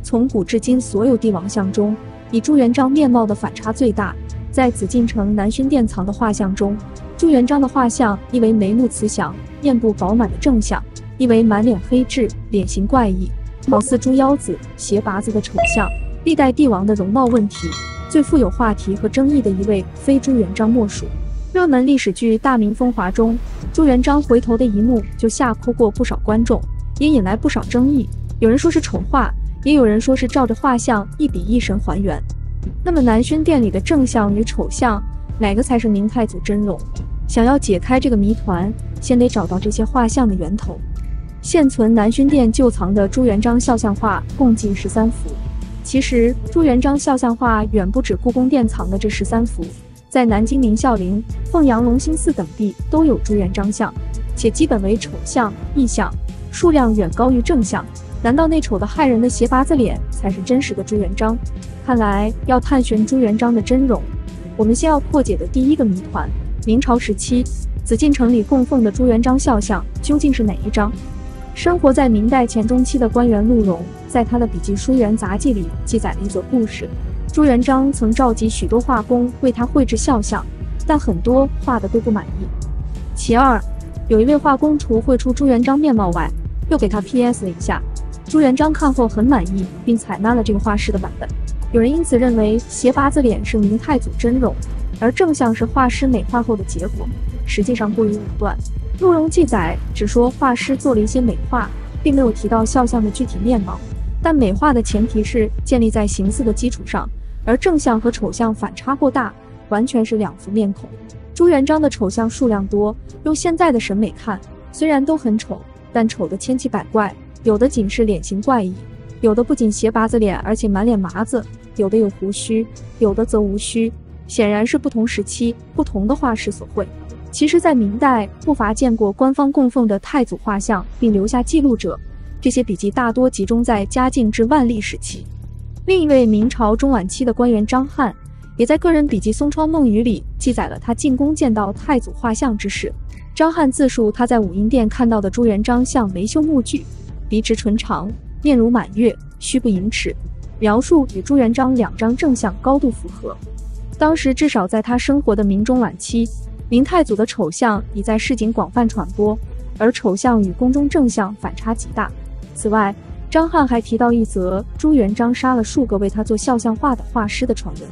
从古至今所有帝王像中，以朱元璋面貌的反差最大。在紫禁城南薰殿藏的画像中，朱元璋的画像一为眉目慈祥、面部饱满的正像，一为满脸黑痣、脸型怪异、好似猪腰子、斜拔子的丑相。历代帝王的容貌问题，最富有话题和争议的一位，非朱元璋莫属。热门历史剧《大明风华》中，朱元璋回头的一幕就吓哭过不少观众，也引来不少争议。有人说是丑化，也有人说是照着画像一笔一神还原。那么南薰殿里的正像与丑相，哪个才是明太祖真容？想要解开这个谜团，先得找到这些画像的源头。现存南薰殿旧藏的朱元璋肖像画共计13幅。其实朱元璋肖像画远不止故宫殿藏的这13幅，在南京明孝陵、凤阳隆兴寺等地都有朱元璋像，且基本为丑相、异相，数量远高于正像。难道那丑的骇人的斜拔子脸才是真实的朱元璋？看来要探寻朱元璋的真容，我们先要破解的第一个谜团：明朝时期紫禁城里供奉的朱元璋肖像究竟是哪一张？生活在明代前中期的官员陆荣，在他的笔记《书园杂记》里记载了一则故事。朱元璋曾召集许多画工为他绘制肖像，但很多画的都不满意。其二，有一位画工除绘出朱元璋面貌外，又给他 PS 了一下。朱元璋看后很满意，并采纳了这个画师的版本。有人因此认为斜拔子脸是明太祖真容，而正像是画师美化后的结果，实际上过于武断。陆荣记载只说画师做了一些美化，并没有提到肖像的具体面貌，但美化的前提是建立在形似的基础上，而正像和丑相反差过大，完全是两副面孔。朱元璋的丑相数量多，用现在的审美看，虽然都很丑，但丑的千奇百怪，有的仅是脸型怪异，有的不仅斜拔子脸，而且满脸麻子，有的有胡须，有的则无须，显然是不同时期不同的画师所绘。其实在明代不乏见过官方供奉的太祖画像并留下记录者，这些笔记大多集中在嘉靖至万历时期。另一位明朝中晚期的官员张翰，也在个人笔记《松窗梦雨》里记载了他进宫见到太祖画像之事。张翰自述他在武英殿看到的朱元璋像眉秀目聚，鼻直唇长，面如满月，须不盈尺，描述与朱元璋2张正像高度符合。当时至少在他生活的明中晚期，明太祖的丑相已在市井广泛传播，而丑相与宫中正相反差极大。此外，张翰还提到一则朱元璋杀了数个为他做肖像画的画师的传闻。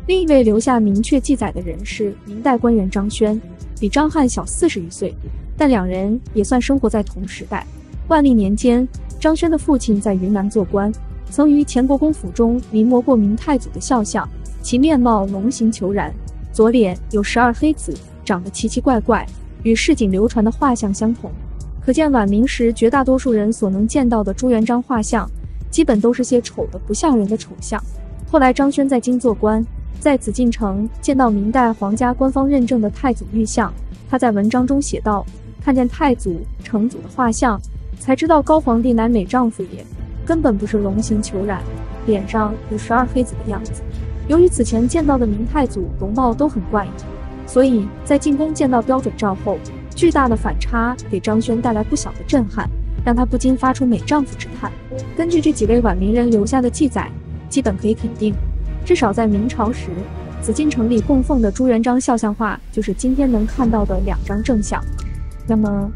另一位留下明确记载的人是明代官员张轩，比张翰小40余岁，但两人也算生活在同时代。万历年间，张轩的父亲在云南做官，曾于乾国公府中临摹过明太祖的肖像，其面貌龙形虬髯，左脸有12黑子，长得奇奇怪怪，与市井流传的画像相同。可见晚明时绝大多数人所能见到的朱元璋画像，基本都是些丑的不像人的丑相。后来张轩在京做官，在紫禁城见到明代皇家官方认证的太祖玉像，他在文章中写道：看见太祖、成祖的画像，才知道高皇帝乃美丈夫也，根本不是龙形虬髯，脸上有12黑子的样子。由于此前见到的明太祖容貌都很怪异，所以在进宫见到标准照后，巨大的反差给张轩带来不小的震撼，让他不禁发出美丈夫之叹。根据这几位晚明人留下的记载，基本可以肯定，至少在明朝时，紫禁城里供奉的朱元璋肖像画就是今天能看到的2张正像。那么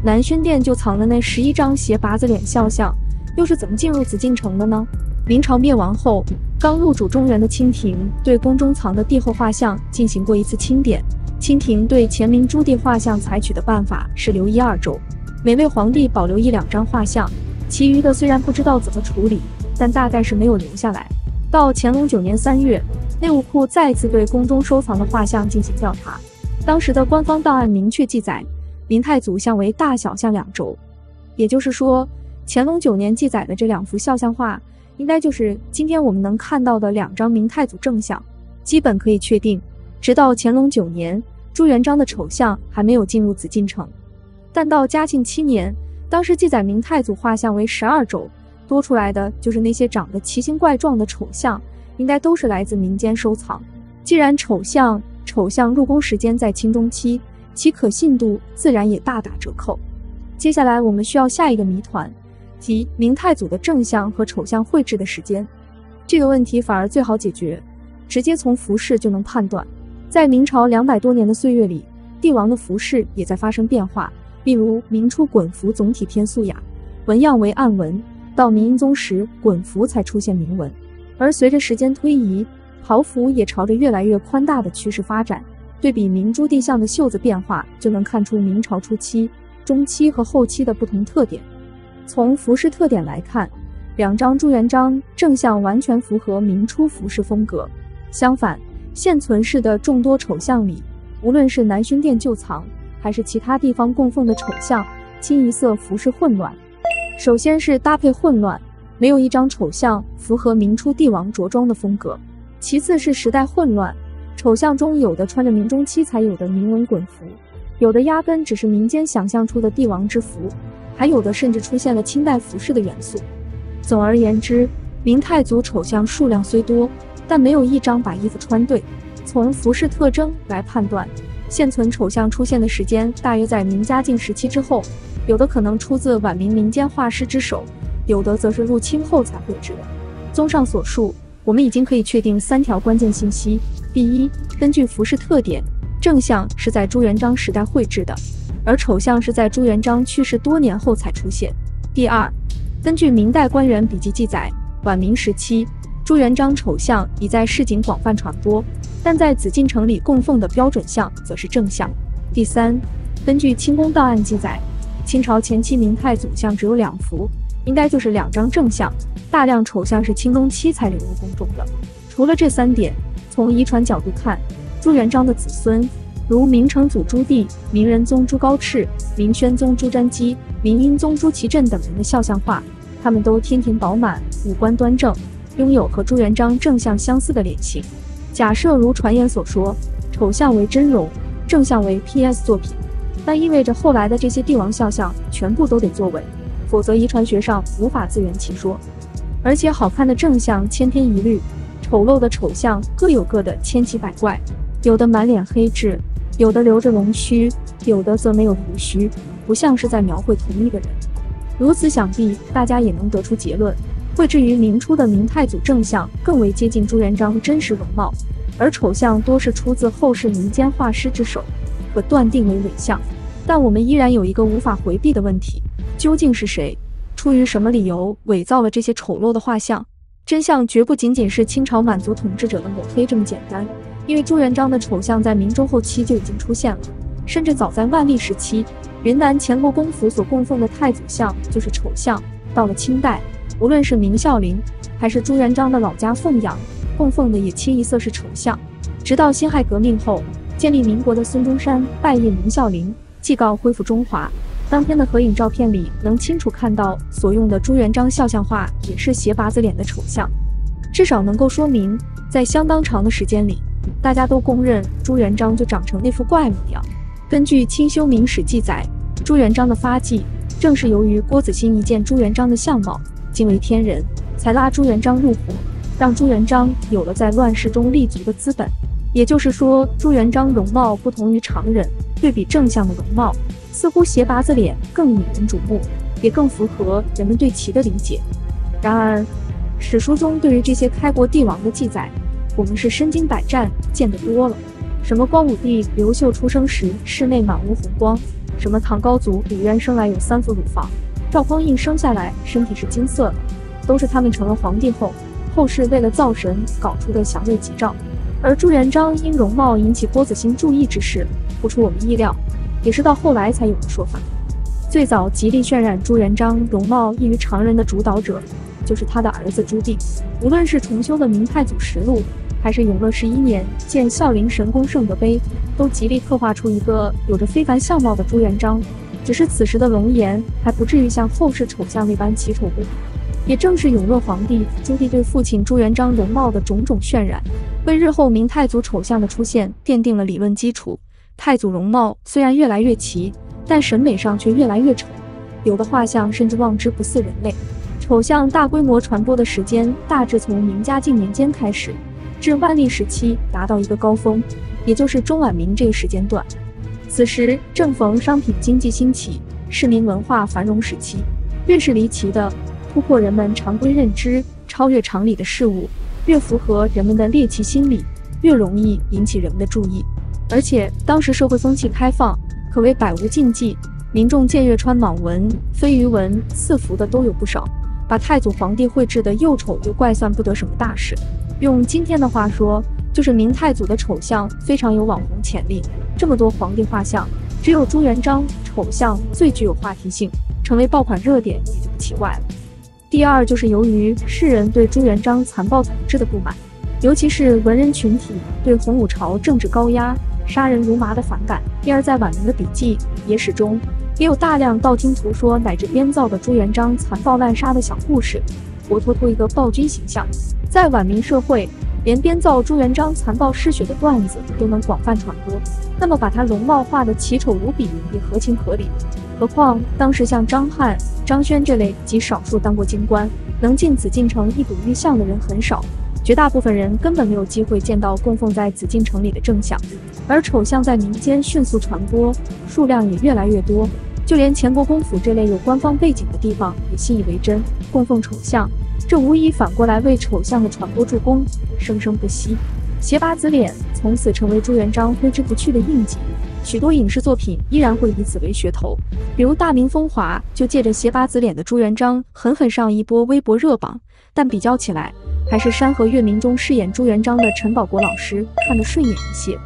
南薰殿就藏的那11张斜拔子脸肖像，又是怎么进入紫禁城的呢？明朝灭亡后，刚入主中原的清廷对宫中藏的帝后画像进行过一次清点。清廷对前明诸帝画像采取的办法是留1、2周，每位皇帝保留1、2张画像，其余的虽然不知道怎么处理，但大概是没有留下来。到乾隆9年3月，内务库再次对宫中收藏的画像进行调查，当时的官方档案明确记载，明太祖像为大小像2轴，也就是说，乾隆9年记载的这2幅肖像画，应该就是今天我们能看到的2张明太祖正像。基本可以确定，直到乾隆9年，朱元璋的丑相还没有进入紫禁城。但到嘉庆7年，当时记载明太祖画像为12轴，多出来的就是那些长得奇形怪状的丑相，应该都是来自民间收藏。既然丑相入宫时间在清中期，其可信度自然也大打折扣。接下来我们需要下一个谜团，即明太祖的正像和丑像绘制的时间。这个问题反而最好解决，直接从服饰就能判断。在明朝200多年的岁月里，帝王的服饰也在发生变化。例如明初衮服总体偏素雅，纹样为暗纹，到明英宗时衮服才出现明纹。而随着时间推移，袍服也朝着越来越宽大的趋势发展。对比明珠帝像的袖子变化，就能看出明朝初期、中期和后期的不同特点。从服饰特点来看，两张朱元璋正像完全符合明初服饰风格。相反，现存世的众多丑像里，无论是南薰殿旧藏还是其他地方供奉的丑像，清一色服饰混乱。首先是搭配混乱，没有一张丑像符合明初帝王着装的风格。其次是时代混乱，丑像中有的穿着明中期才有的明纹衮服，有的压根只是民间想象出的帝王之服，还有的甚至出现了清代服饰的元素。总而言之，明太祖丑像数量虽多，但没有一张把衣服穿对。从服饰特征来判断，现存丑像出现的时间大约在明嘉靖时期之后，有的可能出自晚明民间画师之手，有的则是入清后才绘制的。综上所述，我们已经可以确定3条关键信息：第一，根据服饰特点，正像是在朱元璋时代绘制的，而丑像是在朱元璋去世多年后才出现。第二，根据明代官员笔记记载，晚明时期，朱元璋丑像已在市井广泛传播，但在紫禁城里供奉的标准像则是正像。第三，根据清宫档案记载，清朝前期明太祖像只有2幅，应该就是2张正像，大量丑像是清中期才流入宫中的。除了这3点，从遗传角度看，朱元璋的子孙，如明成祖朱棣、明仁宗朱高炽、明宣宗朱瞻基、明英宗朱祁镇等人的肖像画，他们都天庭饱满，五官端正，拥有和朱元璋正像相似的脸型。假设如传言所说，丑像为真容，正像为 PS 作品，那意味着后来的这些帝王肖像全部都得作伪，否则遗传学上无法自圆其说。而且好看的正像千篇一律，丑陋的丑像各有各的千奇百怪，有的满脸黑痣，有的留着龙须，有的则没有胡须，不像是在描绘同一个人。如此想必，大家也能得出结论，绘制于明初的明太祖正像更为接近朱元璋真实容貌，而丑像多是出自后世民间画师之手，可断定为伪像。但我们依然有一个无法回避的问题，究竟是谁，出于什么理由伪造了这些丑陋的画像？真相绝不仅仅是清朝满族统治者的抹黑这么简单，因为朱元璋的丑像在明中后期就已经出现了，甚至早在万历时期，云南乾国公府所供奉的太祖像就是丑像。到了清代，无论是明孝陵还是朱元璋的老家凤阳，供奉的也清一色是丑像。直到辛亥革命后，建立民国的孙中山拜谒明孝陵，祭告恢复中华。当天的合影照片里，能清楚看到所用的朱元璋肖像画也是斜拔子脸的丑像，至少能够说明，在相当长的时间里，大家都公认朱元璋就长成那副怪模样。根据《清修明史》记载，朱元璋的发迹正是由于郭子兴一见朱元璋的相貌惊为天人，才拉朱元璋入伙，让朱元璋有了在乱世中立足的资本。也就是说，朱元璋容貌不同于常人，对比正像的容貌，似乎斜拔子脸更引人瞩目，也更符合人们对其的理解。然而，史书中对于这些开国帝王的记载，我们是身经百战，见得多了。什么光武帝刘秀出生时室内满无红光，什么唐高祖李渊生来有3副乳房，赵匡胤生下来身体是金色的，都是他们成了皇帝后世为了造神搞出的祥瑞吉兆。而朱元璋因容貌引起郭子兴注意之事，不出我们意料，也是到后来才有的说法。最早极力渲染朱元璋容貌异于常人的主导者，就是他的儿子朱棣。无论是重修的《明太祖实录》，还是永乐11年建孝陵神功圣德碑，都极力刻画出一个有着非凡相貌的朱元璋。只是此时的容颜还不至于像后世丑相那般奇丑无比。也正是永乐皇帝朱棣对父亲朱元璋容貌的种种渲染，为日后明太祖丑相的出现奠定了理论基础。太祖容貌虽然越来越奇，但审美上却越来越丑，有的画像甚至望之不似人类。丑像大规模传播的时间大致从明嘉靖年间开始，至万历时期达到一个高峰，也就是中晚明这个时间段。此时正逢商品经济兴起，市民文化繁荣时期。越是离奇的，突破人们常规认知、超越常理的事物，越符合人们的猎奇心理，越容易引起人们的注意。而且当时社会风气开放，可谓百无禁忌，民众见月穿蟒纹、飞鱼纹、赐福的都有不少，把太祖皇帝绘制的又丑又怪算不得什么大事。用今天的话说，就是明太祖的丑相非常有网红潜力。这么多皇帝画像，只有朱元璋丑相最具有话题性，成为爆款热点也就不奇怪了。第二，就是由于世人对朱元璋残暴统治的不满，尤其是文人群体对洪武朝政治高压、杀人如麻的反感，因而在晚明的笔记、野史中也有大量道听途说乃至编造的朱元璋残暴滥杀的小故事，活脱脱一个暴君形象。在晚明社会，连编造朱元璋残暴嗜血的段子都能广泛传播，那么把他容貌画得奇丑无比也合情合理。何况当时像张翰、张轩这类极少数当过京官，能进紫禁城一睹玉像的人很少，绝大部分人根本没有机会见到供奉在紫禁城里的正像。而丑相在民间迅速传播，数量也越来越多，就连前国公府这类有官方背景的地方也信以为真，供奉丑相。这无疑反过来为丑相的传播助攻，生生不息。斜八子脸从此成为朱元璋挥之不去的印记，许多影视作品依然会以此为噱头，比如《大明风华》就借着斜八子脸的朱元璋狠狠上一波微博热榜。但比较起来，还是《山河月明》中饰演朱元璋的陈宝国老师看得顺眼一些。